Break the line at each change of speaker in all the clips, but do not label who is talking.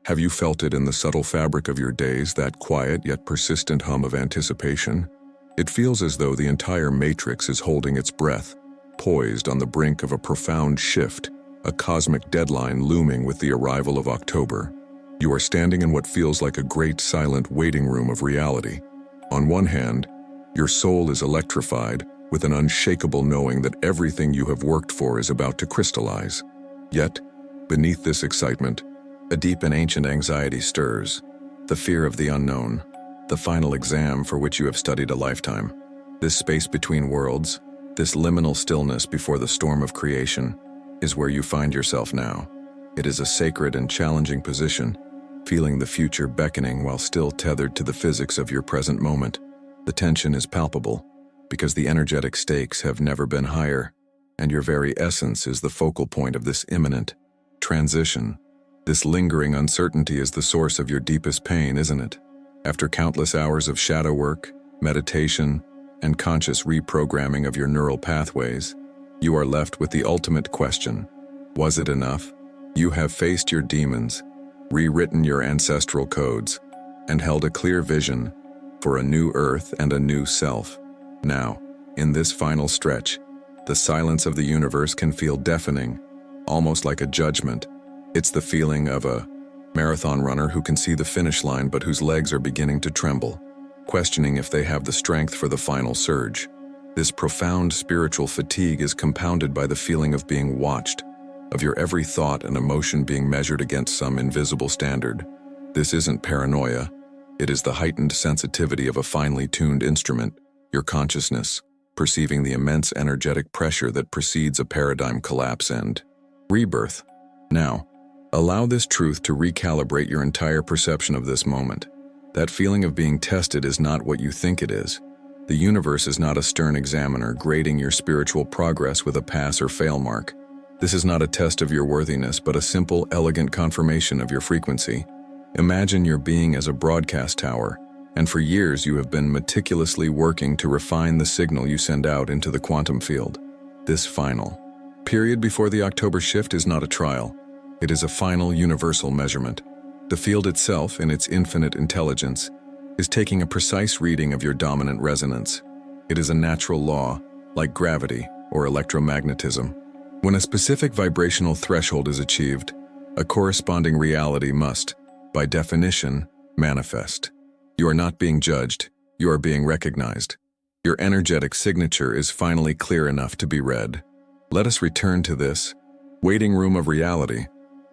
Have you felt it in the subtle fabric of your days, that quiet yet persistent hum of anticipation? It feels as though the entire matrix is holding its breath, poised on the brink of a profound shift, a cosmic deadline looming with the arrival of October. You are standing in what feels like a great silent waiting room of reality. On one hand, your soul is electrified with an unshakable knowing that everything you have worked for is about to crystallize. Yet, beneath this excitement, a deep and ancient anxiety stirs, the fear of the unknown, the final exam for which you have studied a lifetime. This space between worlds, this liminal stillness before the storm of creation, is where you find yourself now. It is a sacred and challenging position, feeling the future beckoning while still tethered to the physics of your present moment. The tension is palpable, because the energetic stakes have never been higher, and your very essence is the focal point of this imminent transition. This lingering uncertainty is the source of your deepest pain, isn't it? After countless hours of shadow work, meditation, and conscious reprogramming of your neural pathways, you are left with the ultimate question: was it enough? You have faced your demons, rewritten your ancestral codes, and held a clear vision for a new earth and a new self. Now, in this final stretch, the silence of the universe can feel deafening, almost like a judgment. It's the feeling of a marathon runner who can see the finish line but whose legs are beginning to tremble, questioning if they have the strength for the final surge. This profound spiritual fatigue is compounded by the feeling of being watched, of your every thought and emotion being measured against some invisible standard. This isn't paranoia, it is the heightened sensitivity of a finely tuned instrument, your consciousness, perceiving the immense energetic pressure that precedes a paradigm collapse and rebirth. Now, allow this truth to recalibrate your entire perception of this moment. That feeling of being tested is not what you think it is. The universe is not a stern examiner grading your spiritual progress with a pass or fail mark. This is not a test of your worthiness, but a simple, elegant confirmation of your frequency. Imagine your being as a broadcast tower, and for years you have been meticulously working to refine the signal you send out into the quantum field. This final period before the October shift is not a trial. It is a final universal measurement. The field itself, in its infinite intelligence, is taking a precise reading of your dominant resonance. It is a natural law, like gravity or electromagnetism. When a specific vibrational threshold is achieved, a corresponding reality must, by definition, manifest. You are not being judged, you are being recognized. Your energetic signature is finally clear enough to be read. Let us return to this waiting room of reality,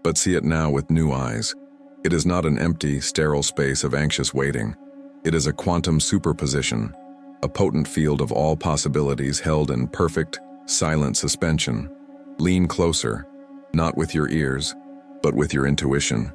but see it now with new eyes. It is not an empty, sterile space of anxious waiting. It is a quantum superposition, a potent field of all possibilities held in perfect, silent suspension. Lean closer, not with your ears, but with your intuition.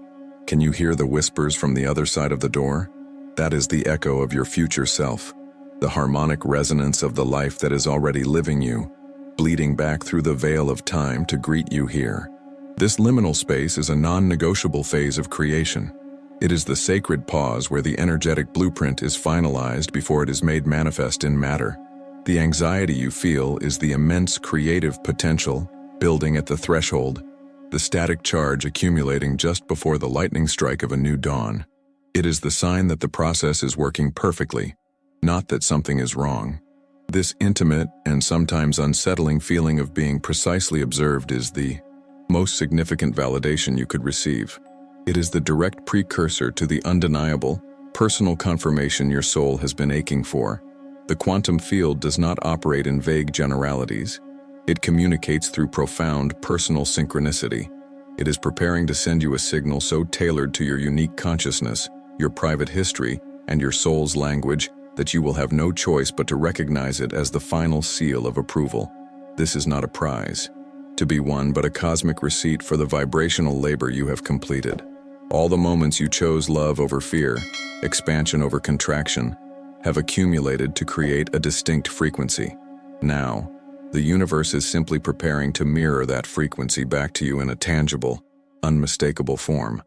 Can you hear the whispers from the other side of the door? That is the echo of your future self, the harmonic resonance of the life that is already living you, bleeding back through the veil of time to greet you here. This liminal space is a non-negotiable phase of creation. It is the sacred pause where the energetic blueprint is finalized before it is made manifest in matter. The anxiety you feel is the immense creative potential building at the threshold, the static charge accumulating just before the lightning strike of a new dawn. It is the sign that the process is working perfectly, not that something is wrong. This intimate and sometimes unsettling feeling of being precisely observed is the most significant validation you could receive. It is the direct precursor to the undeniable, personal confirmation your soul has been aching for. The quantum field does not operate in vague generalities. It communicates through profound personal synchronicity. It is preparing to send you a signal so tailored to your unique consciousness, your private history, and your soul's language that you will have no choice but to recognize it as the final seal of approval. This is not a prize to be won, but a cosmic receipt for the vibrational labor you have completed. All the moments you chose love over fear, expansion over contraction, have accumulated to create a distinct frequency. Now, the universe is simply preparing to mirror that frequency back to you in a tangible, unmistakable form,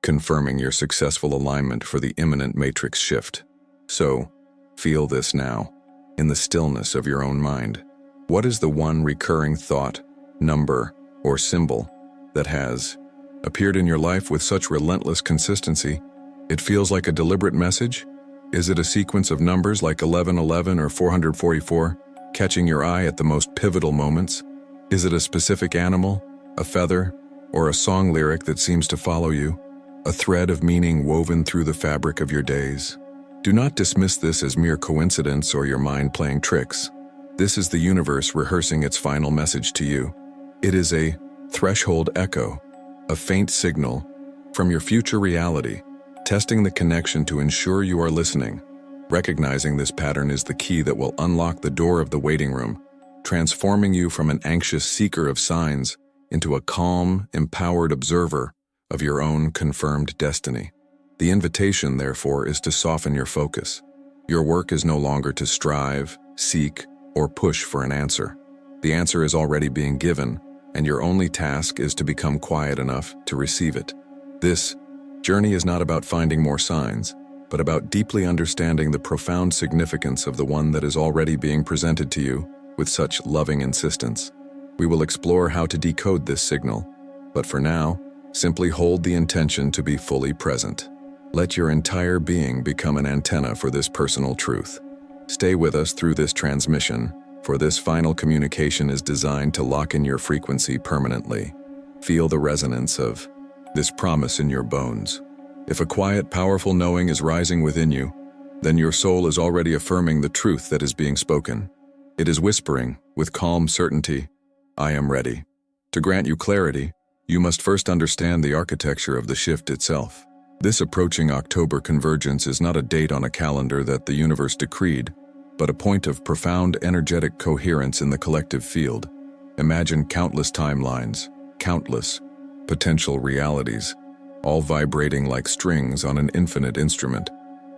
confirming your successful alignment for the imminent matrix shift. So, feel this now, in the stillness of your own mind. What is the one recurring thought, number, or symbol that has appeared in your life with such relentless consistency? It feels like a deliberate message? Is it a sequence of numbers like 1111 or 444, catching your eye at the most pivotal moments? Is it a specific animal, a feather, or a song lyric that seems to follow you? A thread of meaning woven through the fabric of your days? Do not dismiss this as mere coincidence or your mind playing tricks. This is the universe rehearsing its final message to you. It is a threshold echo, a faint signal from your future reality, testing the connection to ensure you are listening. Recognizing this pattern is the key that will unlock the door of the waiting room, transforming you from an anxious seeker of signs into a calm, empowered observer of your own confirmed destiny. The invitation, therefore, is to soften your focus. Your work is no longer to strive, seek, or push for an answer. The answer is already being given, and your only task is to become quiet enough to receive it. This journey is not about finding more signs, but about deeply understanding the profound significance of the one that is already being presented to you with such loving insistence. We will explore how to decode this signal, but for now, simply hold the intention to be fully present. Let your entire being become an antenna for this personal truth. Stay with us through this transmission, for this final communication is designed to lock in your frequency permanently. Feel the resonance of this promise in your bones. If a quiet, powerful knowing is rising within you, then your soul is already affirming the truth that is being spoken. It is whispering, with calm certainty, "I am ready." To grant you clarity, you must first understand the architecture of the shift itself. This approaching October convergence is not a date on a calendar that the universe decreed, but a point of profound energetic coherence in the collective field. Imagine countless timelines, countless potential realities, all vibrating like strings on an infinite instrument.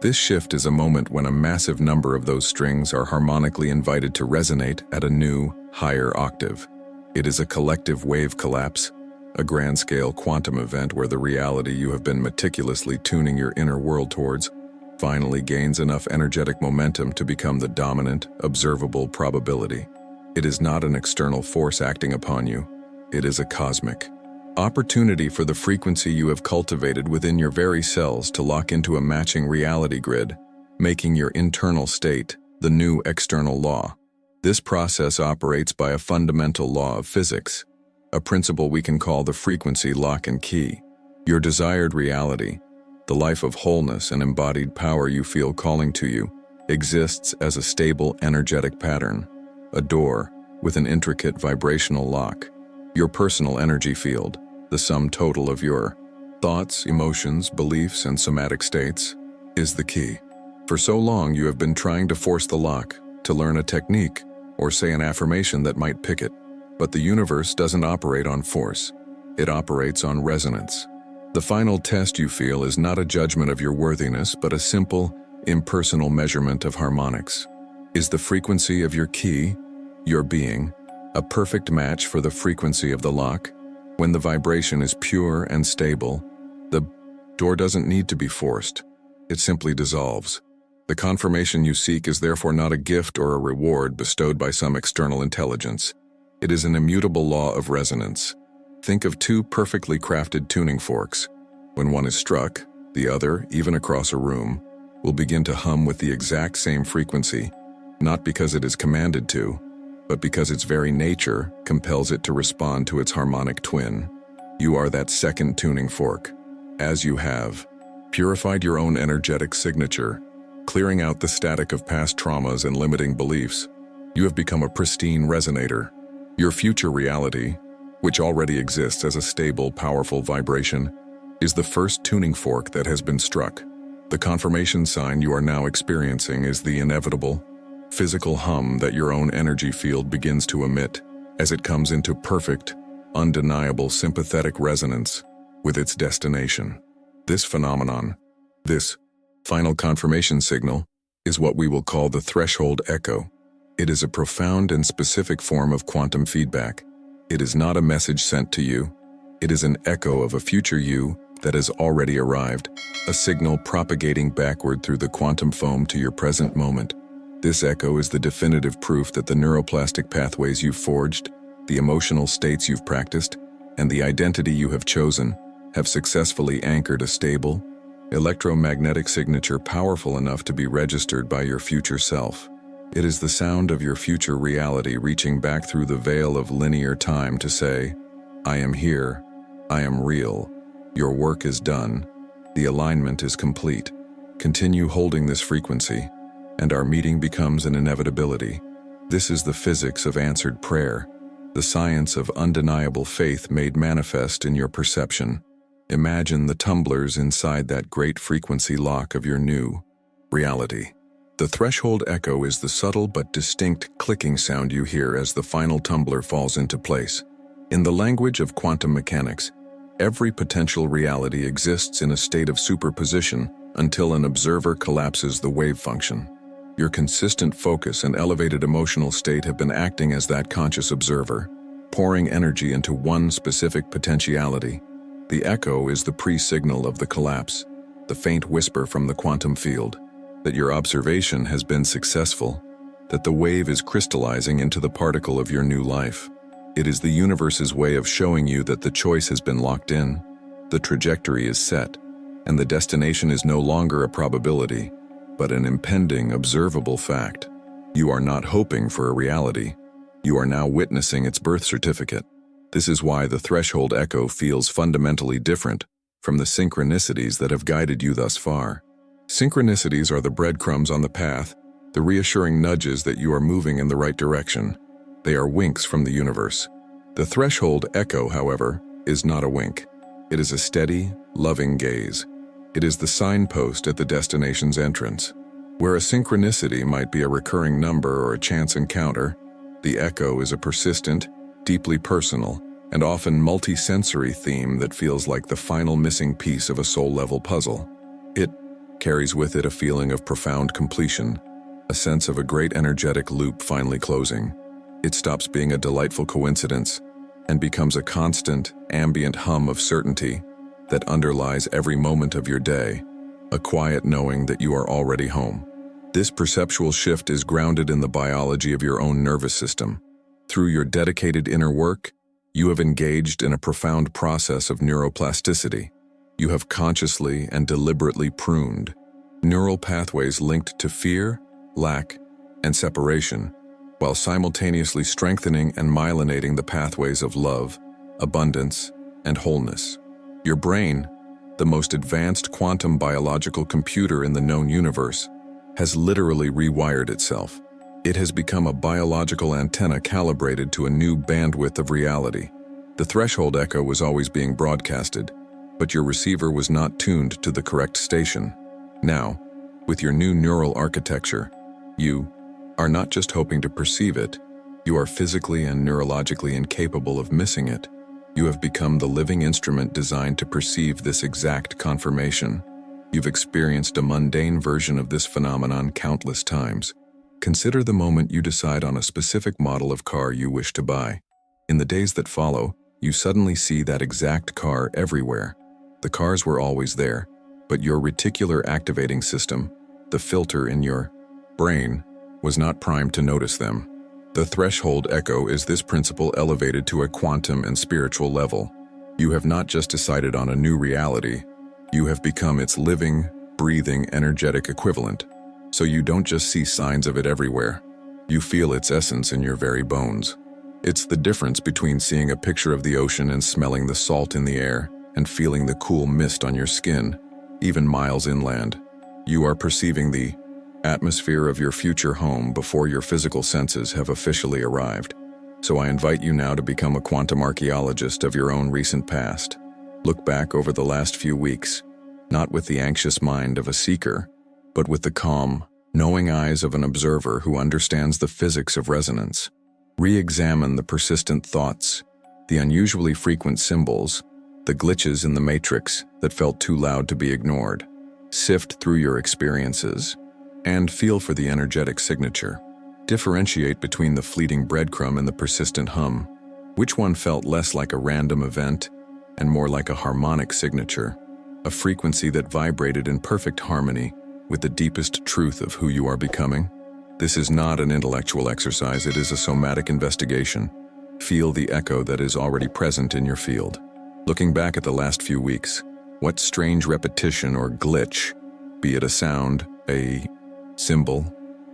This shift is a moment when a massive number of those strings are harmonically invited to resonate at a new, higher octave. It is a collective wave collapse, a grand-scale quantum event where the reality you have been meticulously tuning your inner world towards finally gains enough energetic momentum to become the dominant, observable probability. It is not an external force acting upon you. It is a cosmic opportunity for the frequency you have cultivated within your very cells to lock into a matching reality grid, making your internal state the new external law. This process operates by a fundamental law of physics, a principle we can call the frequency lock and key. Your desired reality, the life of wholeness and embodied power you feel calling to you, exists as a stable energetic pattern, a door with an intricate vibrational lock. Your personal energy field, the sum total of your thoughts, emotions, beliefs, and somatic states, is the key. For so long you have been trying to force the lock, to learn a technique, or say an affirmation that might pick it. But the universe doesn't operate on force. It operates on resonance. The final test you feel is not a judgment of your worthiness, but a simple, impersonal measurement of harmonics. Is the frequency of your key, your being, a perfect match for the frequency of the lock? When the vibration is pure and stable, the door doesn't need to be forced. It simply dissolves. The confirmation you seek is therefore not a gift or a reward bestowed by some external intelligence. It is an immutable law of resonance. Think of two perfectly crafted tuning forks. When one is struck, the other, even across a room, will begin to hum with the exact same frequency, not because it is commanded to, but because its very nature compels it to respond to its harmonic twin. You are that second tuning fork. As you have purified your own energetic signature, clearing out the static of past traumas and limiting beliefs, you have become a pristine resonator. Your future reality, which already exists as a stable, powerful vibration, is the first tuning fork that has been struck. The confirmation sign you are now experiencing is the inevitable, physical hum that your own energy field begins to emit as it comes into perfect, undeniable sympathetic resonance with its destination. This phenomenon, this final confirmation signal, is what we will call the threshold echo. It is a profound and specific form of quantum feedback. It is not a message sent to you. It is an echo of a future you that has already arrived, a signal propagating backward through the quantum foam to your present moment. This echo is the definitive proof that the neuroplastic pathways you've forged, the emotional states you've practiced, and the identity you have chosen have successfully anchored a stable, electromagnetic signature powerful enough to be registered by your future self. It is the sound of your future reality reaching back through the veil of linear time to say, I am here, I am real, your work is done, the alignment is complete. Continue holding this frequency, and our meeting becomes an inevitability. This is the physics of answered prayer, the science of undeniable faith made manifest in your perception. Imagine the tumblers inside that great frequency lock of your new reality. The threshold echo is the subtle but distinct clicking sound you hear as the final tumbler falls into place. In the language of quantum mechanics, every potential reality exists in a state of superposition until an observer collapses the wave function. Your consistent focus and elevated emotional state have been acting as that conscious observer, pouring energy into one specific potentiality. The echo is the pre-signal of the collapse, the faint whisper from the quantum field, that your observation has been successful, that the wave is crystallizing into the particle of your new life. It is the universe's way of showing you that the choice has been locked in, the trajectory is set, and the destination is no longer a probability, but an impending, observable fact. You are not hoping for a reality. You are now witnessing its birth certificate. This is why the threshold echo feels fundamentally different from the synchronicities that have guided you thus far. Synchronicities are the breadcrumbs on the path, the reassuring nudges that you are moving in the right direction. They are winks from the universe. The threshold echo, however, is not a wink. It is a steady, loving gaze. It is the signpost at the destination's entrance. Where a synchronicity might be a recurring number or a chance encounter, the echo is a persistent, deeply personal, and often multi-sensory theme that feels like the final missing piece of a soul-level puzzle. It carries with it a feeling of profound completion, a sense of a great energetic loop finally closing. It stops being a delightful coincidence and becomes a constant, ambient hum of certainty that underlies every moment of your day, a quiet knowing that you are already home. This perceptual shift is grounded in the biology of your own nervous system. Through your dedicated inner work, you have engaged in a profound process of neuroplasticity. You have consciously and deliberately pruned neural pathways linked to fear, lack, and separation, while simultaneously strengthening and myelinating the pathways of love, abundance, and wholeness. Your brain, the most advanced quantum biological computer in the known universe, has literally rewired itself. It has become a biological antenna calibrated to a new bandwidth of reality. The threshold echo was always being broadcasted, but your receiver was not tuned to the correct station. Now, with your new neural architecture, you are not just hoping to perceive it, you are physically and neurologically incapable of missing it. You have become the living instrument designed to perceive this exact confirmation. You've experienced a mundane version of this phenomenon countless times. Consider the moment you decide on a specific model of car you wish to buy. In the days that follow, you suddenly see that exact car everywhere. The cars were always there, but your reticular activating system, the filter in your brain, was not primed to notice them. The threshold echo is this principle elevated to a quantum and spiritual level. You have not just decided on a new reality, you have become its living, breathing, energetic equivalent. So you don't just see signs of it everywhere. You feel its essence in your very bones. It's the difference between seeing a picture of the ocean and smelling the salt in the air and feeling the cool mist on your skin, even miles inland. You are perceiving the atmosphere of your future home before your physical senses have officially arrived. So I invite you now to become a quantum archaeologist of your own recent past. Look back over the last few weeks, not with the anxious mind of a seeker, but with the calm, knowing eyes of an observer who understands the physics of resonance. Re-examine the persistent thoughts, the unusually frequent symbols, the glitches in the matrix that felt too loud to be ignored. Sift through your experiences and feel for the energetic signature. Differentiate between the fleeting breadcrumb and the persistent hum. Which one felt less like a random event and more like a harmonic signature, a frequency that vibrated in perfect harmony with the deepest truth of who you are becoming? This is not an intellectual exercise, it is a somatic investigation. Feel the echo that is already present in your field. Looking back at the last few weeks, what strange repetition or glitch, be it a sound, a symbol,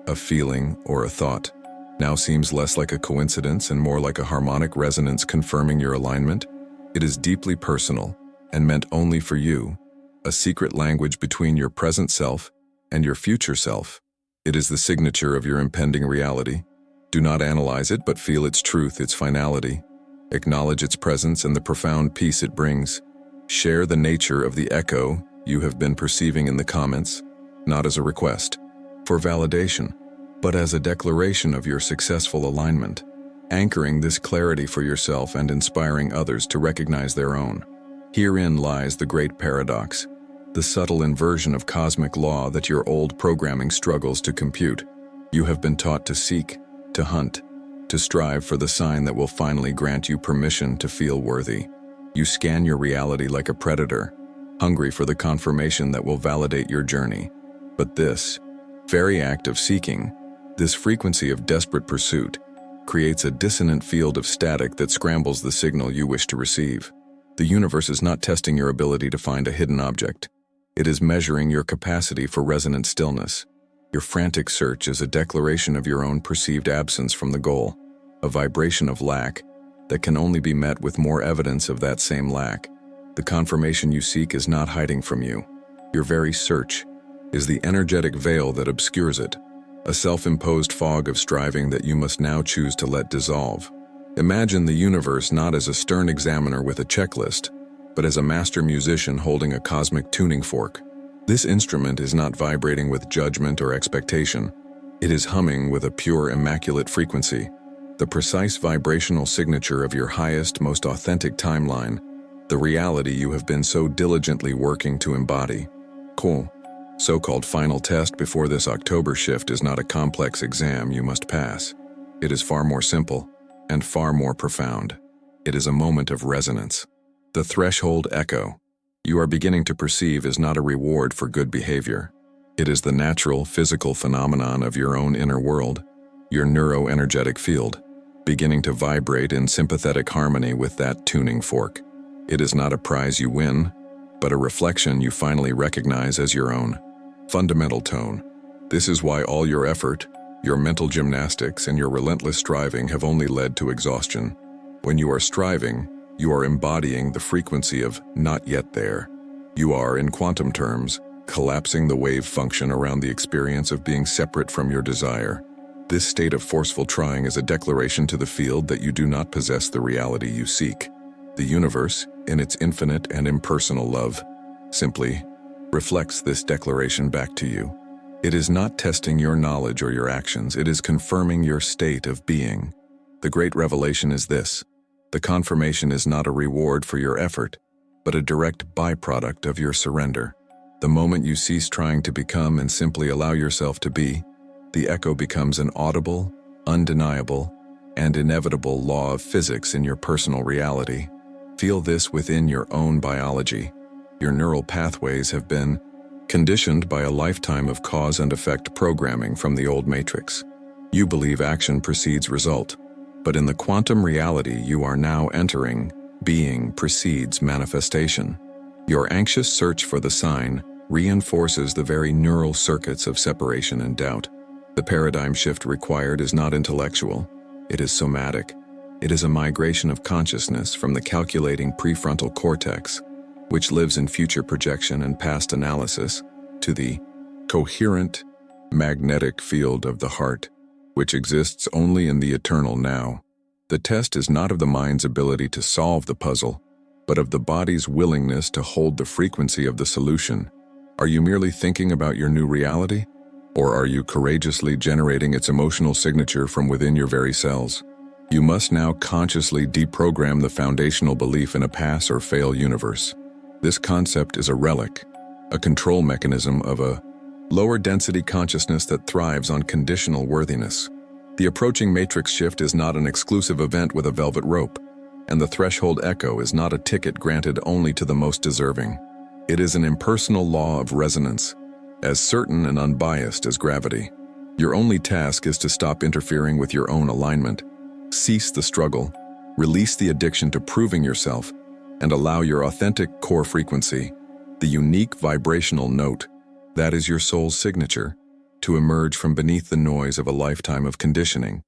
a feeling, or a thought, now seems less like a coincidence and more like a harmonic resonance confirming your alignment? It is deeply personal and meant only for you, a secret language between your present self and your future self. It is the signature of your impending reality. Do not analyze it, but feel its truth, its finality. Acknowledge its presence and the profound peace it brings. Share the nature of the echo you have been perceiving in the comments, not as a request for validation, but as a declaration of your successful alignment, anchoring this clarity for yourself and inspiring others to recognize their own. Herein lies the great paradox, the subtle inversion of cosmic law that your old programming struggles to compute. You have been taught to seek, to hunt, to strive for the sign that will finally grant you permission to feel worthy. You scan your reality like a predator, hungry for the confirmation that will validate your journey. But this very act of seeking, this frequency of desperate pursuit, creates a dissonant field of static that scrambles the signal you wish to receive. The universe is not testing your ability to find a hidden object. It is measuring your capacity for resonant stillness. Your frantic search is a declaration of your own perceived absence from the goal, a vibration of lack that can only be met with more evidence of that same lack. The confirmation you seek is not hiding from you. Your very search is the energetic veil that obscures it, a self-imposed fog of striving that you must now choose to let dissolve. Imagine the universe not as a stern examiner with a checklist, but as a master musician holding a cosmic tuning fork. This instrument is not vibrating with judgment or expectation. It is humming with a pure, immaculate frequency, the precise vibrational signature of your highest, most authentic timeline, the reality you have been so diligently working to embody. Cool. So-called final test before this October shift is not a complex exam you must pass. It is far more simple and far more profound. It is a moment of resonance. The threshold echo you are beginning to perceive is not a reward for good behavior. It is the natural, physical phenomenon of your own inner world, your neuroenergetic field, beginning to vibrate in sympathetic harmony with that tuning fork. It is not a prize you win, but a reflection you finally recognize as your own. Fundamental tone. This is why all your effort, your mental gymnastics, and your relentless striving have only led to exhaustion. When you are striving, you are embodying the frequency of not yet there. You are, in quantum terms, collapsing the wave function around the experience of being separate from your desire. This state of forceful trying is a declaration to the field that you do not possess the reality you seek. The universe, in its infinite and impersonal love, simply reflects this declaration back to you. It is not testing your knowledge or your actions, it is confirming your state of being. The great revelation is this: the confirmation is not a reward for your effort, but a direct byproduct of your surrender. The moment you cease trying to become and simply allow yourself to be, the echo becomes an audible, undeniable, and inevitable law of physics in your personal reality. Feel this within your own biology. Your neural pathways have been conditioned by a lifetime of cause and effect programming from the old matrix. You believe action precedes result, but in the quantum reality you are now entering, being precedes manifestation. Your anxious search for the sign reinforces the very neural circuits of separation and doubt. The paradigm shift required is not intellectual, it is somatic. It is a migration of consciousness from the calculating prefrontal cortex, which lives in future projection and past analysis, to the coherent, magnetic field of the heart, which exists only in the eternal now. The test is not of the mind's ability to solve the puzzle, but of the body's willingness to hold the frequency of the solution. Are you merely thinking about your new reality? Or are you courageously generating its emotional signature from within your very cells? You must now consciously deprogram the foundational belief in a pass or fail universe. This concept is a relic, a control mechanism of a lower density consciousness that thrives on conditional worthiness. The approaching matrix shift is not an exclusive event with a velvet rope, and the threshold echo is not a ticket granted only to the most deserving. It is an impersonal law of resonance, as certain and unbiased as gravity. Your only task is to stop interfering with your own alignment, cease the struggle, release the addiction to proving yourself, and allow your authentic core frequency, the unique vibrational note that is your soul's signature, to emerge from beneath the noise of a lifetime of conditioning.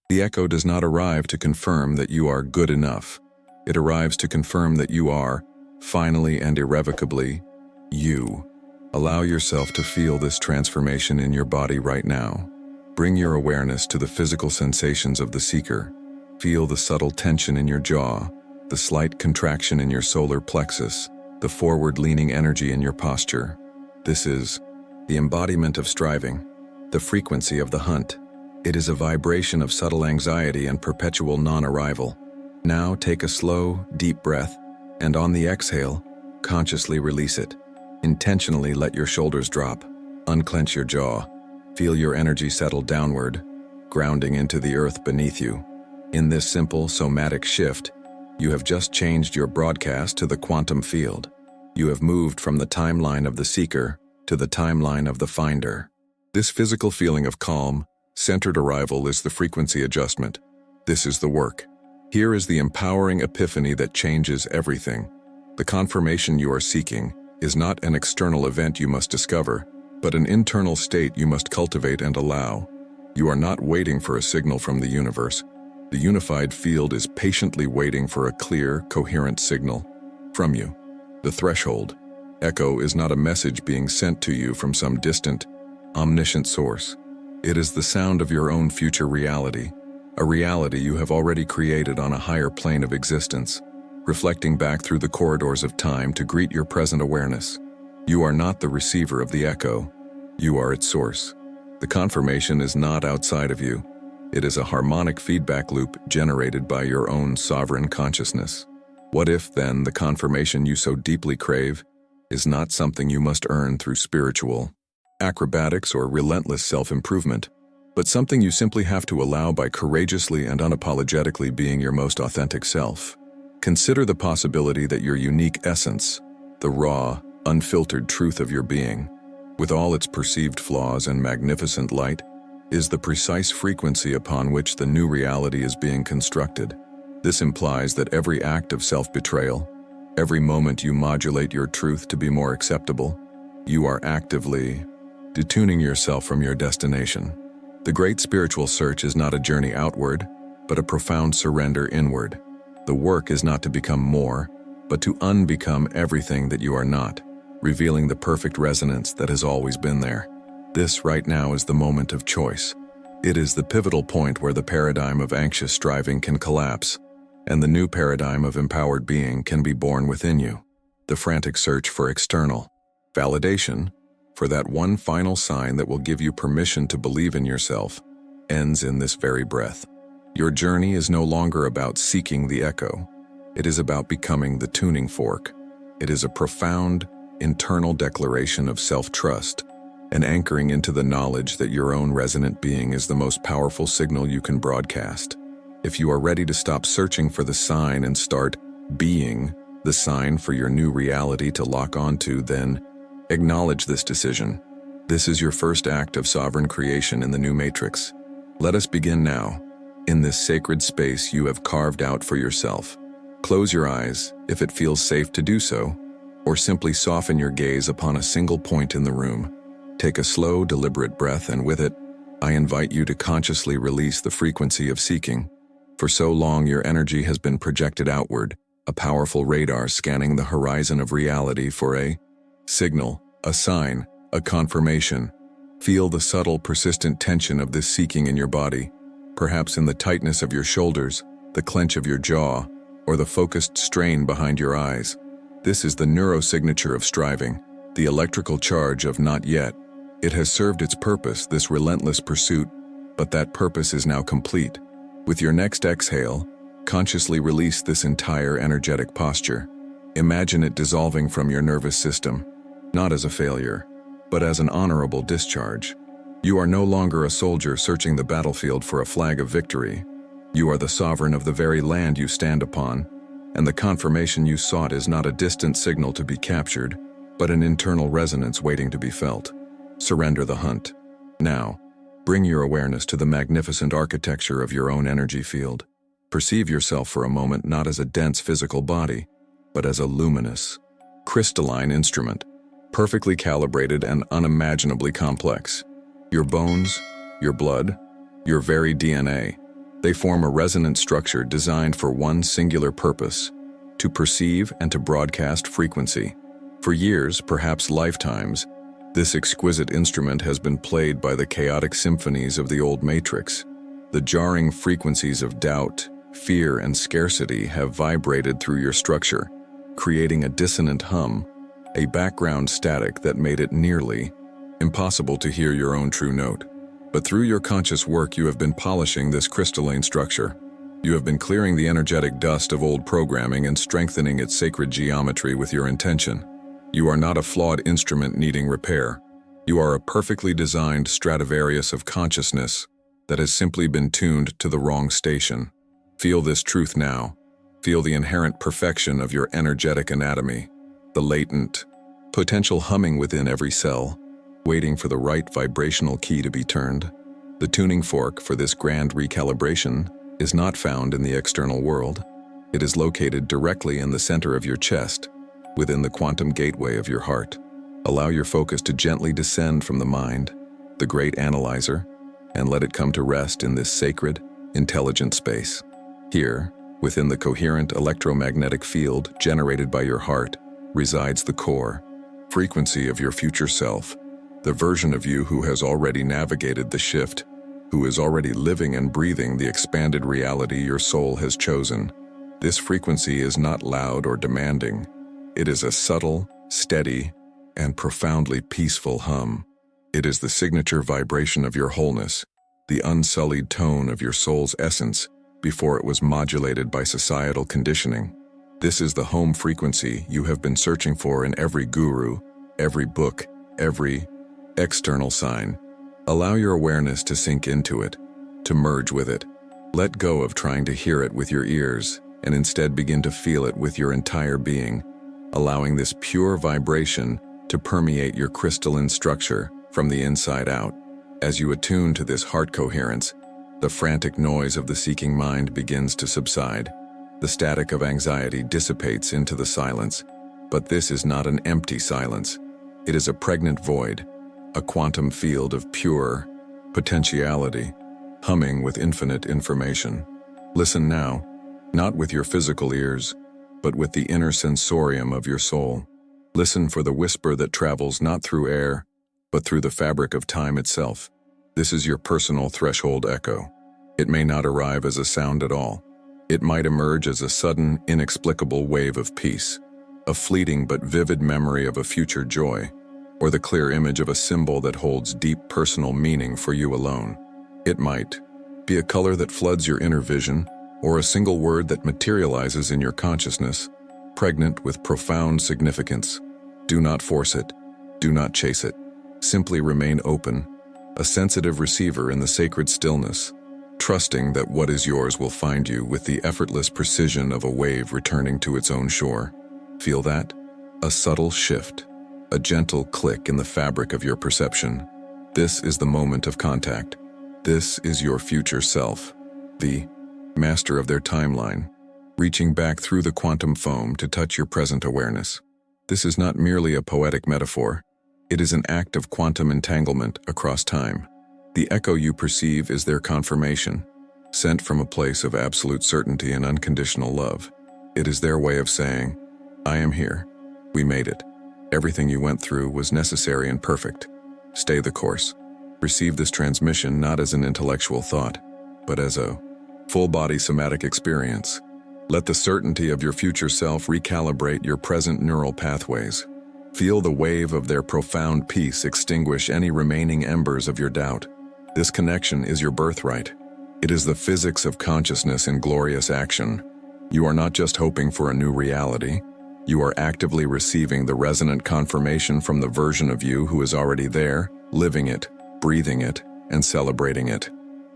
The echo does not arrive to confirm that you are good enough. It arrives to confirm that you are, finally and irrevocably, you. Allow yourself to feel this transformation in your body right now. Bring your awareness to the physical sensations of the seeker. Feel the subtle tension in your jaw, the slight contraction in your solar plexus, the forward-leaning energy in your posture. This is the embodiment of striving, the frequency of the hunt. It is a vibration of subtle anxiety and perpetual non-arrival. Now take a slow, deep breath, and on the exhale, consciously release it. Intentionally let your shoulders drop, unclench your jaw, feel your energy settle downward, grounding into the earth beneath you. In this simple, somatic shift, you have just changed your broadcast to the quantum field. You have moved from the timeline of the seeker to the timeline of the finder. This physical feeling of calm, centered arrival is the frequency adjustment. This is the work. Here is the empowering epiphany that changes everything. The confirmation you are seeking is not an external event you must discover, but an internal state you must cultivate and allow. You are not waiting for a signal from the universe. The unified field is patiently waiting for a clear, coherent signal from you. The threshold. Echo is not a message being sent to you from some distant, omniscient source. It is the sound of your own future reality, a reality you have already created on a higher plane of existence, reflecting back through the corridors of time to greet your present awareness. You are not the receiver of the echo. You are its source. The confirmation is not outside of you. It is a harmonic feedback loop generated by your own sovereign consciousness. What if, then, the confirmation you so deeply crave is not something you must earn through spiritual acrobatics or relentless self-improvement, but something you simply have to allow by courageously and unapologetically being your most authentic self? Consider the possibility that your unique essence, the raw, unfiltered truth of your being, with all its perceived flaws and magnificent light, is the precise frequency upon which the new reality is being constructed. This implies that every act of self-betrayal, every moment you modulate your truth to be more acceptable, you are actively detuning yourself from your destination. The great spiritual search is not a journey outward, but a profound surrender inward. The work is not to become more, but to unbecome everything that you are not, revealing the perfect resonance that has always been there. This right now is the moment of choice. It is the pivotal point where the paradigm of anxious striving can collapse, and the new paradigm of empowered being can be born within you. The frantic search for external validation, for that one final sign that will give you permission to believe in yourself, ends in this very breath. Your journey is no longer about seeking the echo. It is about becoming the tuning fork. It is a profound, internal declaration of self-trust, and anchoring into the knowledge that your own resonant being is the most powerful signal you can broadcast. If you are ready to stop searching for the sign and start being the sign for your new reality to lock onto, then acknowledge this decision. This is your first act of sovereign creation in the new matrix. Let us begin now, in this sacred space you have carved out for yourself. Close your eyes, if it feels safe to do so, or simply soften your gaze upon a single point in the room. Take a slow, deliberate breath, and with it, I invite you to consciously release the frequency of seeking. For so long, your energy has been projected outward, a powerful radar scanning the horizon of reality for a signal, a sign, a confirmation. Feel the subtle, persistent tension of this seeking in your body, perhaps in the tightness of your shoulders, the clench of your jaw, or the focused strain behind your eyes. This is the neurosignature of striving, the electrical charge of not yet. It has served its purpose, this relentless pursuit, but that purpose is now complete. With your next exhale, consciously release this entire energetic posture. Imagine it dissolving from your nervous system, not as a failure, but as an honorable discharge. You are no longer a soldier searching the battlefield for a flag of victory. You are the sovereign of the very land you stand upon, and the confirmation you sought is not a distant signal to be captured, but an internal resonance waiting to be felt. Surrender the hunt. Now, bring your awareness to the magnificent architecture of your own energy field. Perceive yourself for a moment not as a dense physical body, but as a luminous, crystalline instrument, perfectly calibrated and unimaginably complex. Your bones, your blood, your very DNA, they form a resonant structure designed for one singular purpose: to perceive and to broadcast frequency. For years, perhaps lifetimes, this exquisite instrument has been played by the chaotic symphonies of the old matrix. The jarring frequencies of doubt, fear, and scarcity have vibrated through your structure, creating a dissonant hum, a background static that made it nearly impossible to hear your own true note. But through your conscious work, you have been polishing this crystalline structure. You have been clearing the energetic dust of old programming and strengthening its sacred geometry with your intention. You are not a flawed instrument needing repair. You are a perfectly designed Stradivarius of consciousness that has simply been tuned to the wrong station. Feel this truth now. Feel the inherent perfection of your energetic anatomy, the latent potential humming within every cell, waiting for the right vibrational key to be turned. The tuning fork for this grand recalibration is not found in the external world. It is located directly in the center of your chest, within the quantum gateway of your heart. Allow your focus to gently descend from the mind, the great analyzer, and let it come to rest in this sacred, intelligent space. Here, within the coherent electromagnetic field generated by your heart, resides the core frequency of your future self, the version of you who has already navigated the shift, who is already living and breathing the expanded reality your soul has chosen. This frequency is not loud or demanding. It is a subtle, steady, and profoundly peaceful hum. It is the signature vibration of your wholeness, the unsullied tone of your soul's essence before it was modulated by societal conditioning. This is the home frequency you have been searching for in every guru, every book, every external sign. Allow your awareness to sink into it, to merge with it. Let go of trying to hear it with your ears and instead begin to feel it with your entire being, allowing this pure vibration to permeate your crystalline structure from the inside out. As you attune to this heart coherence, the frantic noise of the seeking mind begins to subside. The static of anxiety dissipates into the silence. But this is not an empty silence. It is a pregnant void, a quantum field of pure potentiality, humming with infinite information. Listen now, not with your physical ears, but with the inner sensorium of your soul. Listen for the whisper that travels not through air, but through the fabric of time itself. This is your personal threshold echo. It may not arrive as a sound at all. It might emerge as a sudden, inexplicable wave of peace, a fleeting but vivid memory of a future joy, or the clear image of a symbol that holds deep personal meaning for you alone. It might be a color that floods your inner vision, or a single word that materializes in your consciousness, pregnant with profound significance. Do not force it. Do not chase it. Simply remain open, a sensitive receiver in the sacred stillness, trusting that what is yours will find you with the effortless precision of a wave returning to its own shore. Feel that? A subtle shift, a gentle click in the fabric of your perception. This is the moment of contact. This is your future self, the master of their timeline, reaching back through the quantum foam to touch your present awareness. This is not merely a poetic metaphor. It is an act of quantum entanglement across time. The echo you perceive is their confirmation, sent from a place of absolute certainty and unconditional love. It is their way of saying, I am here. We made it. Everything you went through was necessary and perfect. Stay the course. Receive this transmission not as an intellectual thought, but as a full-body somatic experience. Let the certainty of your future self recalibrate your present neural pathways. Feel the wave of their profound peace extinguish any remaining embers of your doubt. This connection is your birthright. It is the physics of consciousness in glorious action. You are not just hoping for a new reality. You are actively receiving the resonant confirmation from the version of you who is already there, living it, breathing it, and celebrating it.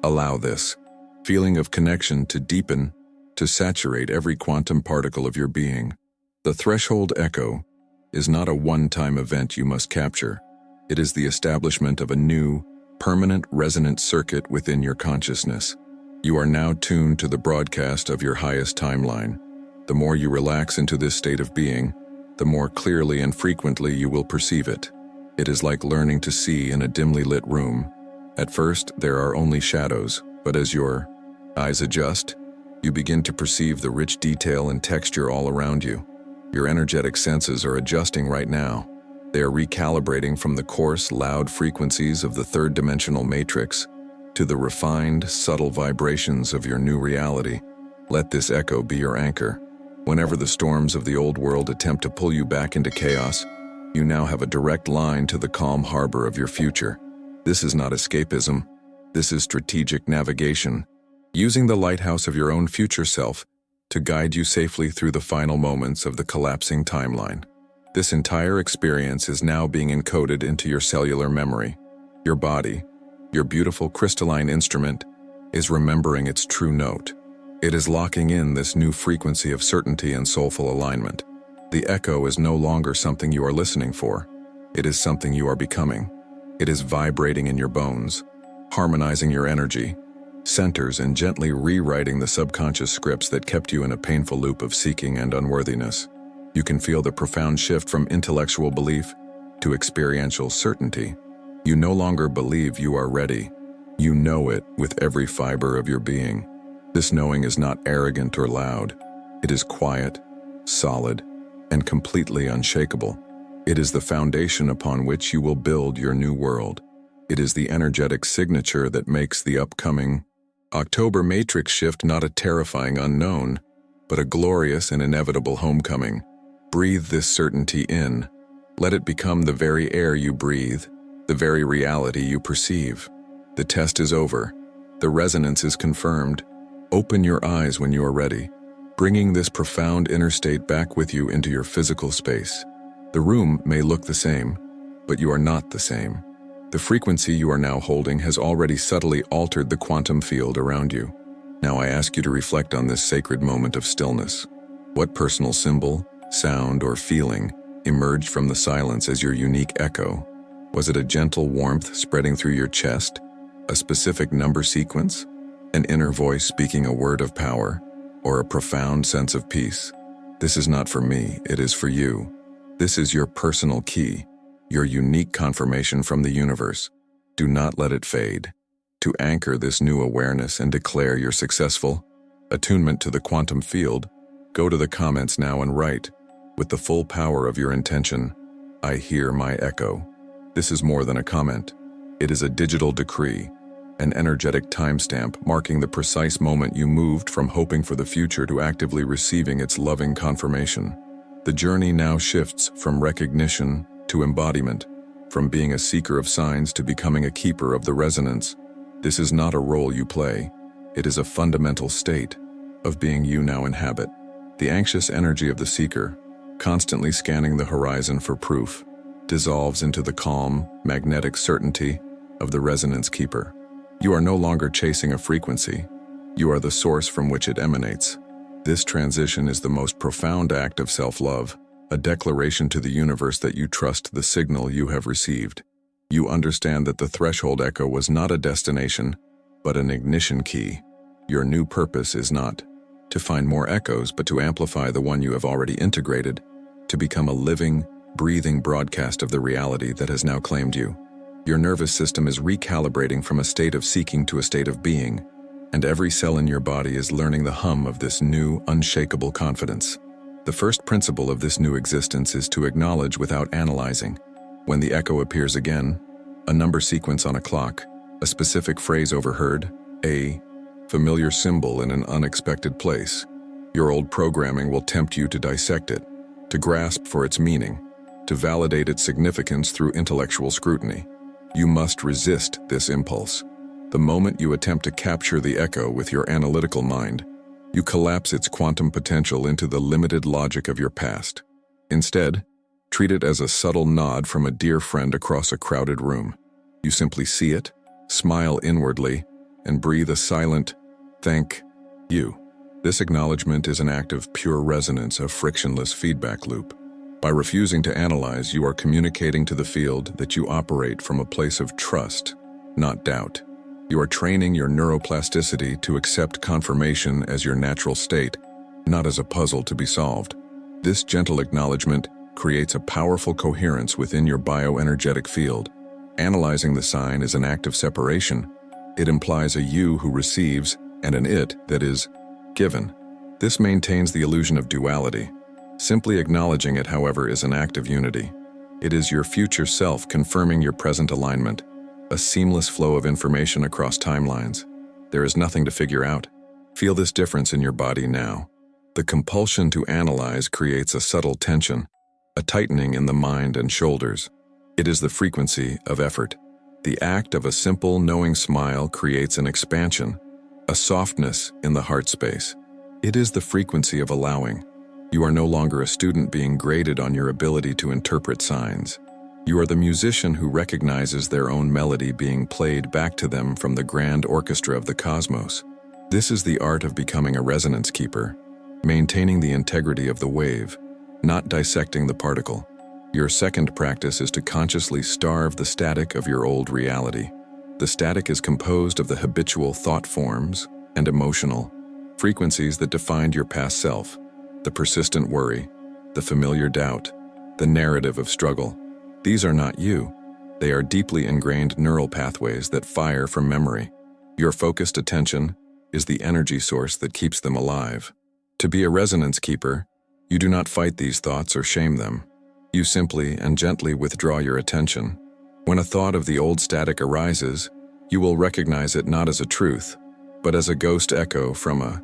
Allow this feeling of connection to deepen, to saturate every quantum particle of your being. The threshold echo is not a one-time event you must capture. It is the establishment of a new, permanent resonant circuit within your consciousness. You are now tuned to the broadcast of your highest timeline, The more you relax into this state of being, the more clearly and frequently you will perceive it. It is like learning to see in a dimly lit room. At first, there are only shadows, but as your eyes adjust, you begin to perceive the rich detail and texture all around you. Your energetic senses are adjusting right now. They are recalibrating from the coarse, loud frequencies of the third-dimensional matrix to the refined, subtle vibrations of your new reality. Let this echo be your anchor. Whenever the storms of the old world attempt to pull you back into chaos, you now have a direct line to the calm harbor of your future. This is not escapism. This is strategic navigation, using the lighthouse of your own future self to guide you safely through the final moments of the collapsing timeline. This entire experience is now being encoded into your cellular memory. Your body, your beautiful crystalline instrument, is remembering its true note. It is locking in this new frequency of certainty and soulful alignment. The echo is no longer something you are listening for. It is something you are becoming. It is vibrating in your bones, harmonizing your energy, centers, and gently rewriting the subconscious scripts that kept you in a painful loop of seeking and unworthiness. You can feel the profound shift from intellectual belief to experiential certainty. You no longer believe you are ready. You know it with every fiber of your being. This knowing is not arrogant or loud. It is quiet, solid, and completely unshakable. It is the foundation upon which you will build your new world. It is the energetic signature that makes the upcoming October matrix shift not a terrifying unknown, but a glorious and inevitable homecoming. Breathe this certainty in. Let it become the very air you breathe, the very reality you perceive. The test is over. The resonance is confirmed. Open your eyes when you are ready, bringing this profound inner state back with you into your physical space. The room may look the same, but you are not the same. The frequency you are now holding has already subtly altered the quantum field around you. Now I ask you to reflect on this sacred moment of stillness. What personal symbol, sound, or feeling emerged from the silence as your unique echo? Was it a gentle warmth spreading through your chest, a specific number sequence, an inner voice speaking a word of power, or a profound sense of peace? This is not for me, it is for you. This is your personal key, your unique confirmation from the universe. Do not let it fade. To anchor this new awareness and declare your successful attunement to the quantum field, go to the comments now and write, with the full power of your intention, I hear my echo. This is more than a comment. It is a digital decree, an energetic timestamp marking the precise moment you moved from hoping for the future to actively receiving its loving confirmation. The journey now shifts from recognition to embodiment, from being a seeker of signs to becoming a keeper of the resonance. This is not a role you play. It is a fundamental state of being you now inhabit. The anxious energy of the seeker, constantly scanning the horizon for proof, dissolves into the calm, magnetic certainty of the resonance keeper. You are no longer chasing a frequency. You are the source from which it emanates. This transition is the most profound act of self-love, a declaration to the universe that you trust the signal you have received. You understand that the threshold echo was not a destination, but an ignition key. Your new purpose is not to find more echoes, but to amplify the one you have already integrated, to become a living, breathing broadcast of the reality that has now claimed you. Your nervous system is recalibrating from a state of seeking to a state of being, and every cell in your body is learning the hum of this new, unshakable confidence. The first principle of this new existence is to acknowledge without analyzing. When the echo appears again, a number sequence on a clock, a specific phrase overheard, a familiar symbol in an unexpected place, your old programming will tempt you to dissect it, to grasp for its meaning, to validate its significance through intellectual scrutiny. You must resist this impulse. The moment you attempt to capture the echo with your analytical mind, you collapse its quantum potential into the limited logic of your past. Instead, treat it as a subtle nod from a dear friend across a crowded room. You simply see it, smile inwardly, and breathe a silent, thank you. This acknowledgement is an act of pure resonance, a frictionless feedback loop. By refusing to analyze, you are communicating to the field that you operate from a place of trust, not doubt. You are training your neuroplasticity to accept confirmation as your natural state, not as a puzzle to be solved. This gentle acknowledgement creates a powerful coherence within your bioenergetic field. Analyzing the sign is an act of separation. It implies a you who receives and an it that is given. This maintains the illusion of duality. Simply acknowledging it, however, is an act of unity. It is your future self confirming your present alignment, a seamless flow of information across timelines. There is nothing to figure out. Feel this difference in your body now. The compulsion to analyze creates a subtle tension, a tightening in the mind and shoulders. It is the frequency of effort. The act of a simple, knowing smile creates an expansion, a softness in the heart space. It is the frequency of allowing. You are no longer a student being graded on your ability to interpret signs. You are the musician who recognizes their own melody being played back to them from the grand orchestra of the cosmos. This is the art of becoming a resonance keeper, maintaining the integrity of the wave, not dissecting the particle. Your second practice is to consciously starve the static of your old reality. The static is composed of the habitual thought forms and emotional frequencies that defined your past self, the persistent worry, the familiar doubt, the narrative of struggle. These are not you. They are deeply ingrained neural pathways that fire from memory. Your focused attention is the energy source that keeps them alive. To be a resonance keeper, you do not fight these thoughts or shame them. You simply and gently withdraw your attention. When a thought of the old static arises, you will recognize it not as a truth, but as a ghost echo from a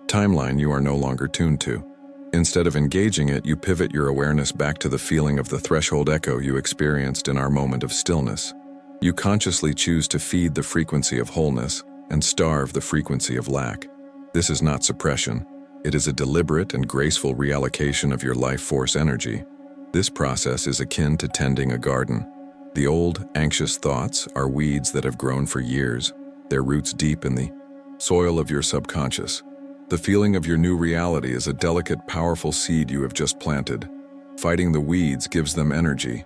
timeline you are no longer tuned to. Instead of engaging it, you pivot your awareness back to the feeling of the threshold echo you experienced in our moment of stillness. You consciously choose to feed the frequency of wholeness and starve the frequency of lack. This is not suppression. It is a deliberate and graceful reallocation of your life force energy. This process is akin to tending a garden. The old, anxious thoughts are weeds that have grown for years, their roots deep in the soil of your subconscious. The feeling of your new reality is a delicate, powerful seed you have just planted. Fighting the weeds gives them energy.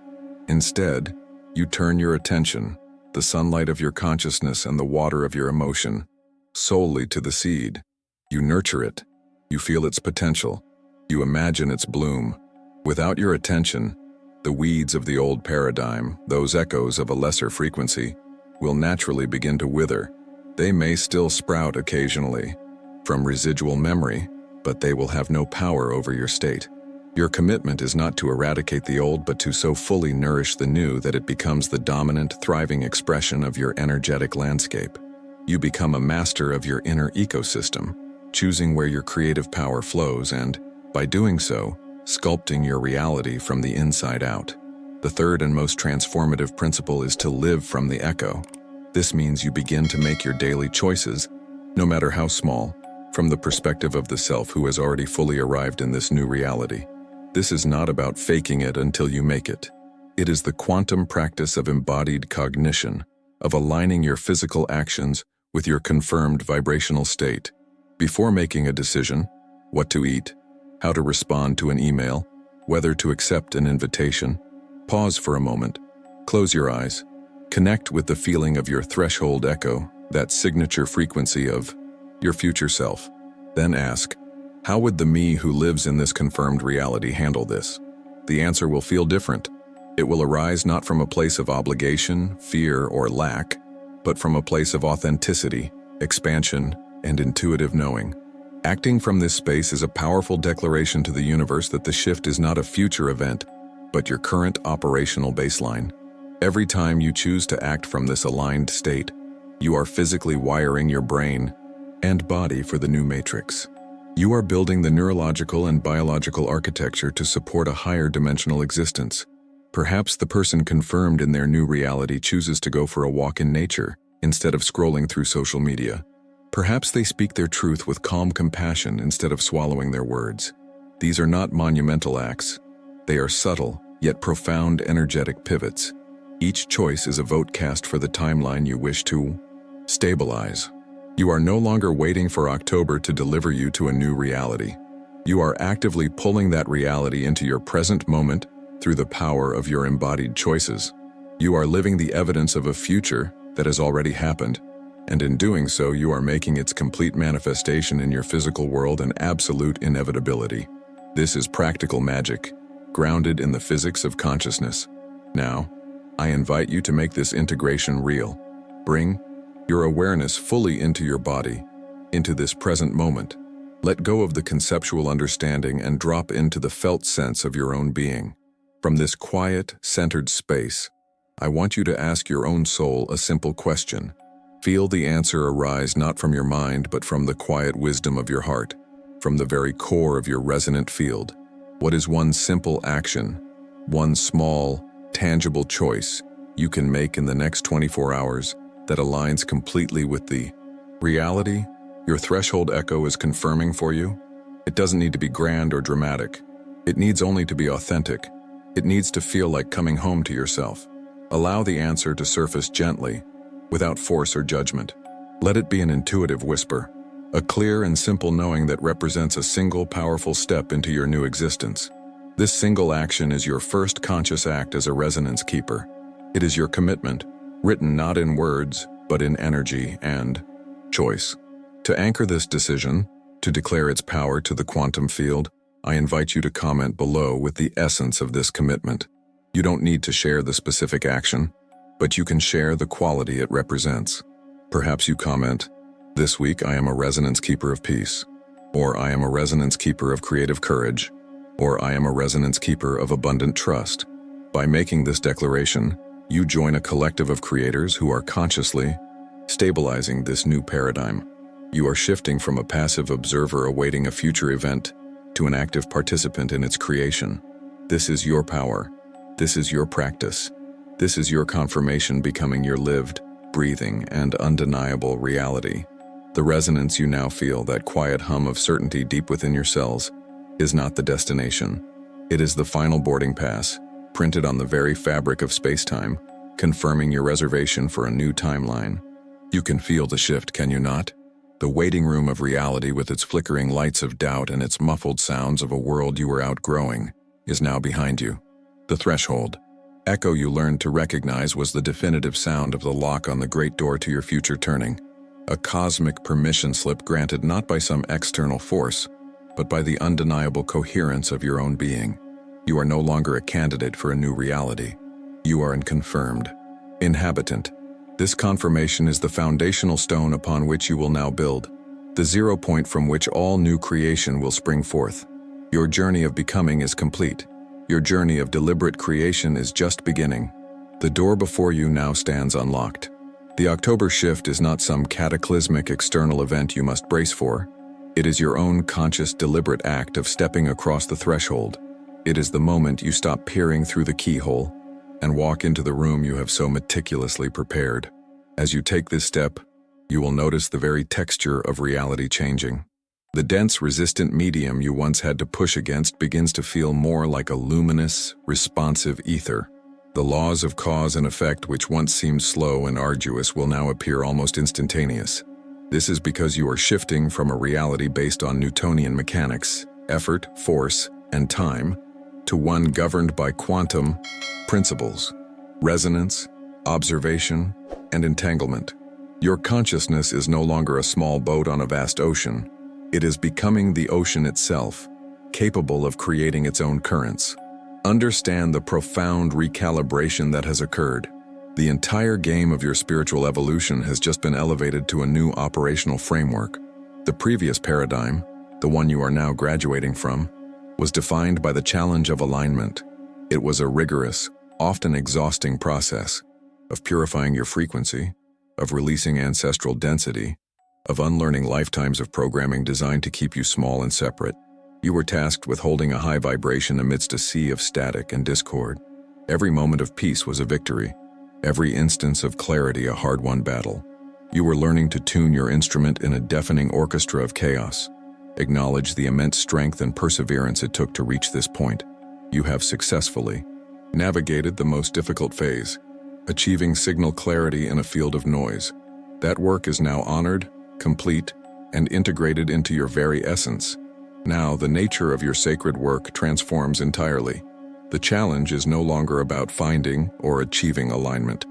Instead, you turn your attention, the sunlight of your consciousness and the water of your emotion, solely to the seed. You nurture it. You feel its potential. You imagine its bloom. Without your attention, the weeds of the old paradigm, those echoes of a lesser frequency, will naturally begin to wither. They may still sprout occasionally from residual memory, but they will have no power over your state. Your commitment is not to eradicate the old, but to so fully nourish the new that it becomes the dominant, thriving expression of your energetic landscape. You become a master of your inner ecosystem, choosing where your creative power flows and, by doing so, sculpting your reality from the inside out. The third and most transformative principle is to live from the echo. This means you begin to make your daily choices, no matter how small, from the perspective of the self who has already fully arrived in this new reality. This is not about faking it until you make it. It is the quantum practice of embodied cognition, of aligning your physical actions with your confirmed vibrational state. Before making a decision, what to eat, how to respond to an email, whether to accept an invitation, pause for a moment, close your eyes, connect with the feeling of your threshold echo, that signature frequency of your future self. Then ask, how would the me who lives in this confirmed reality handle this? The answer will feel different. It will arise not from a place of obligation, fear, or lack, but from a place of authenticity, expansion, and intuitive knowing. Acting from this space is a powerful declaration to the universe that the shift is not a future event, but your current operational baseline. Every time you choose to act from this aligned state, you are physically wiring your brain and body for the new matrix. You are building the neurological and biological architecture to support a higher dimensional existence. Perhaps the person confirmed in their new reality chooses to go for a walk in nature instead of scrolling through social media. Perhaps they speak their truth with calm compassion instead of swallowing their words. These are not monumental acts. They are subtle, yet profound energetic pivots. Each choice is a vote cast for the timeline you wish to stabilize. You are no longer waiting for October to deliver you to a new reality. You are actively pulling that reality into your present moment through the power of your embodied choices. You are living the evidence of a future that has already happened. And in doing so, you are making its complete manifestation in your physical world an absolute inevitability. This is practical magic, grounded in the physics of consciousness. Now, I invite you to make this integration real. Bring your awareness fully into your body, into this present moment. Let go of the conceptual understanding and drop into the felt sense of your own being. From this quiet, centered space, I want you to ask your own soul a simple question. Feel the answer arise not from your mind, but from the quiet wisdom of your heart, from the very core of your resonant field. What is one simple action, one small, tangible choice you can make in the next 24 hours that aligns completely with the reality your threshold echo is confirming for you? It doesn't need to be grand or dramatic. It needs only to be authentic. It needs to feel like coming home to yourself. Allow the answer to surface gently, without force or judgment. Let it be an intuitive whisper, a clear and simple knowing that represents a single powerful step into your new existence. This single action is your first conscious act as a resonance keeper. It is your commitment, written not in words, but in energy and choice. To anchor this decision, to declare its power to the quantum field, I invite you to comment below with the essence of this commitment. You don't need to share the specific action, but you can share the quality it represents. Perhaps you comment, "This week I am a resonance keeper of peace," or "I am a resonance keeper of creative courage," or "I am a resonance keeper of abundant trust." By making this declaration, you join a collective of creators who are consciously stabilizing this new paradigm. You are shifting from a passive observer awaiting a future event to an active participant in its creation. This is your power. This is your practice. This is your confirmation becoming your lived, breathing, and undeniable reality. The resonance you now feel, that quiet hum of certainty deep within your cells, is not the destination. It is the final boarding pass, printed on the very fabric of space-time, confirming your reservation for a new timeline. You can feel the shift, can you not? The waiting room of reality, with its flickering lights of doubt and its muffled sounds of a world you were outgrowing, is now behind you. The threshold echo you learned to recognize was the definitive sound of the lock on the great door to your future turning, a cosmic permission slip granted not by some external force, but by the undeniable coherence of your own being. You are no longer a candidate for a new reality. You are a confirmed inhabitant. This confirmation is the foundational stone upon which you will now build, the 0 point from which all new creation will spring forth. Your journey of becoming is complete. Your journey of deliberate creation is just beginning. The door before you now stands unlocked. The October shift is not some cataclysmic external event you must brace for. It is your own conscious, deliberate act of stepping across the threshold. It is the moment you stop peering through the keyhole and walk into the room you have so meticulously prepared. As you take this step, you will notice the very texture of reality changing. The dense, resistant medium you once had to push against begins to feel more like a luminous, responsive ether. The laws of cause and effect, which once seemed slow and arduous, will now appear almost instantaneous. This is because you are shifting from a reality based on Newtonian mechanics, effort, force, and time, to one governed by quantum principles, resonance, observation, and entanglement. Your consciousness is no longer a small boat on a vast ocean. It is becoming the ocean itself, capable of creating its own currents. Understand the profound recalibration that has occurred. The entire game of your spiritual evolution has just been elevated to a new operational framework. The previous paradigm, the one you are now graduating from, was defined by the challenge of alignment. It was a rigorous, often exhausting process of purifying your frequency, of releasing ancestral density, of unlearning lifetimes of programming designed to keep you small and separate. You were tasked with holding a high vibration amidst a sea of static and discord. Every moment of peace was a victory, every instance of clarity a hard-won battle. You were learning to tune your instrument in a deafening orchestra of chaos. Acknowledge the immense strength and perseverance it took to reach this point. You have successfully navigated the most difficult phase, achieving signal clarity in a field of noise. That work is now honored, complete, and integrated into your very essence. Now, the nature of your sacred work transforms entirely. The challenge is no longer about finding or achieving alignment.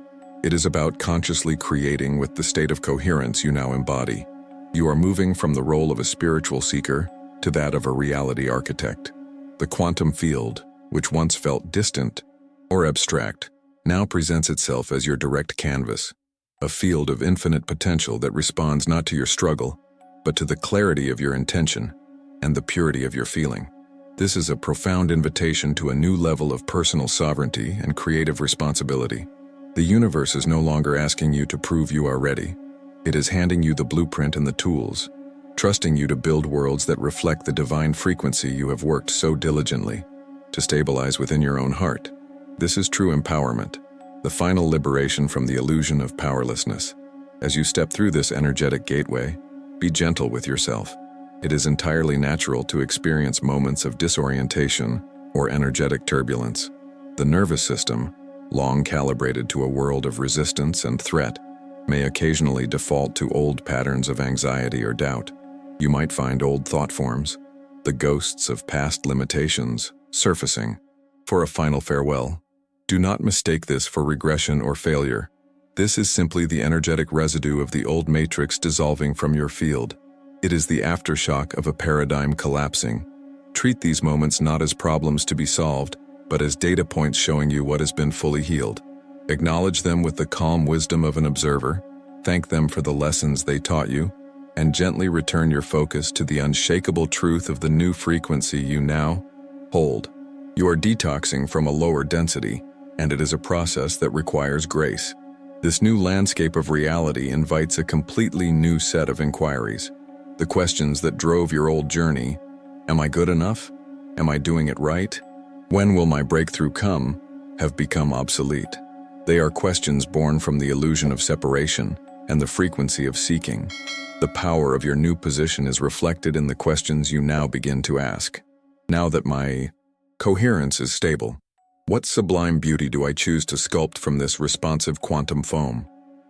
It is about consciously creating with the state of coherence you now embody. You are moving from the role of a spiritual seeker to that of a reality architect. The quantum field, which once felt distant or abstract, now presents itself as your direct canvas, a field of infinite potential that responds not to your struggle, but to the clarity of your intention and the purity of your feeling. This is a profound invitation to a new level of personal sovereignty and creative responsibility. The universe is no longer asking you to prove you are ready. It is handing you the blueprint and the tools, trusting you to build worlds that reflect the divine frequency you have worked so diligently to stabilize within your own heart. This is true empowerment, the final liberation from the illusion of powerlessness. As you step through this energetic gateway, be gentle with yourself. It is entirely natural to experience moments of disorientation or energetic turbulence. The nervous system, long calibrated to a world of resistance and threat, may occasionally default to old patterns of anxiety or doubt. You might find old thought forms, the ghosts of past limitations, surfacing for a final farewell. Do not mistake this for regression or failure. This is simply the energetic residue of the old matrix dissolving from your field. It is the aftershock of a paradigm collapsing. Treat these moments not as problems to be solved, but as data points showing you what has been fully healed. Acknowledge them with the calm wisdom of an observer, thank them for the lessons they taught you, and gently return your focus to the unshakable truth of the new frequency you now hold. You are detoxing from a lower density, and it is a process that requires grace. This new landscape of reality invites a completely new set of inquiries. The questions that drove your old journey, am I good enough? Am I doing it right? When will my breakthrough come? Have become obsolete. They are questions born from the illusion of separation and the frequency of seeking. The power of your new position is reflected in the questions you now begin to ask. Now that my coherence is stable, what sublime beauty do I choose to sculpt from this responsive quantum foam?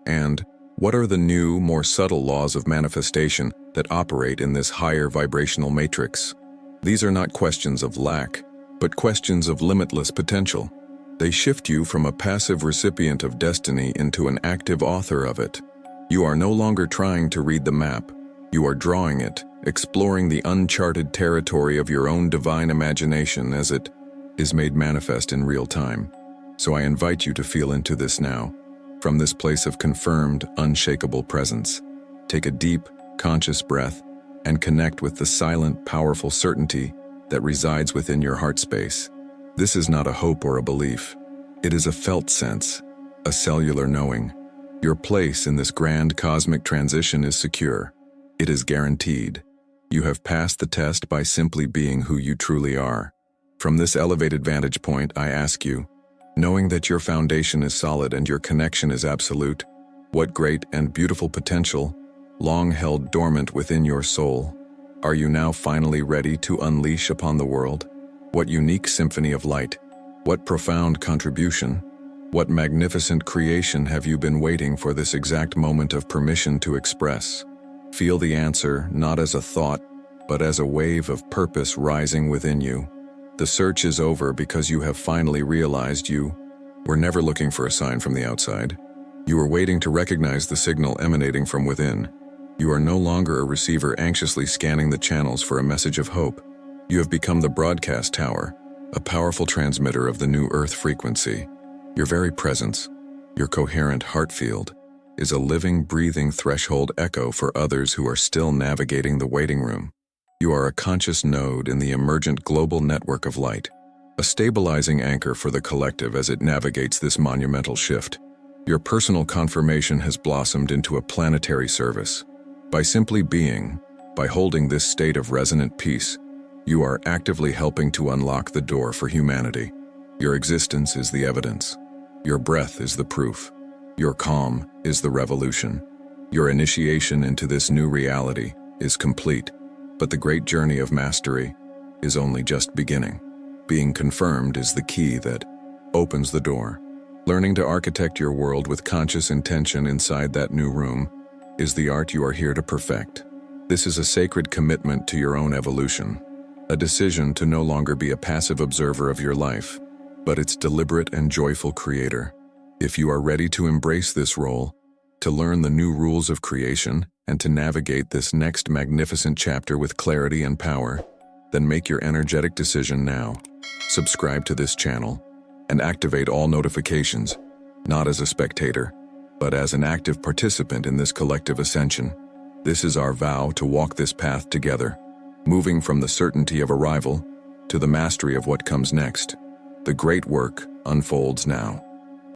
And what are the new, more subtle laws of manifestation that operate in this higher vibrational matrix? These are not questions of lack, but questions of limitless potential. They shift you from a passive recipient of destiny into an active author of it. You are no longer trying to read the map. You are drawing it, exploring the uncharted territory of your own divine imagination as it is made manifest in real time. So I invite you to feel into this now. From this place of confirmed, unshakable presence, take a deep, conscious breath and connect with the silent, powerful certainty that resides within your heart space. This is not a hope or a belief. It is a felt sense, a cellular knowing. Your place in this grand cosmic transition is secure. It is guaranteed. You have passed the test by simply being who you truly are. From this elevated vantage point, I ask you, knowing that your foundation is solid and your connection is absolute, what great and beautiful potential, long held dormant within your soul, are you now finally ready to unleash upon the world? What unique symphony of light, what profound contribution, what magnificent creation have you been waiting for this exact moment of permission to express? Feel the answer not as a thought, but as a wave of purpose rising within you. The search is over because you have finally realized you were never looking for a sign from the outside. You were waiting to recognize the signal emanating from within. You are no longer a receiver anxiously scanning the channels for a message of hope. You have become the broadcast tower, a powerful transmitter of the new Earth frequency. Your very presence, your coherent heart field, is a living, breathing threshold echo for others who are still navigating the waiting room. You are a conscious node in the emergent global network of light, a stabilizing anchor for the collective as it navigates this monumental shift. Your personal confirmation has blossomed into a planetary service. By simply being, by holding this state of resonant peace, you are actively helping to unlock the door for humanity. Your existence is the evidence. Your breath is the proof. Your calm is the revolution. Your initiation into this new reality is complete, but the great journey of mastery is only just beginning. Being confirmed is the key that opens the door. Learning to architect your world with conscious intention inside that new room is the art you are here to perfect. This is a sacred commitment to your own evolution, a decision to no longer be a passive observer of your life, but its deliberate and joyful creator. If you are ready to embrace this role, to learn the new rules of creation, and to navigate this next magnificent chapter with clarity and power, then make your energetic decision now. Subscribe to this channel and activate all notifications, not as a spectator, but as an active participant in this collective ascension. This is our vow to walk this path together, moving from the certainty of arrival to the mastery of what comes next. The great work unfolds now.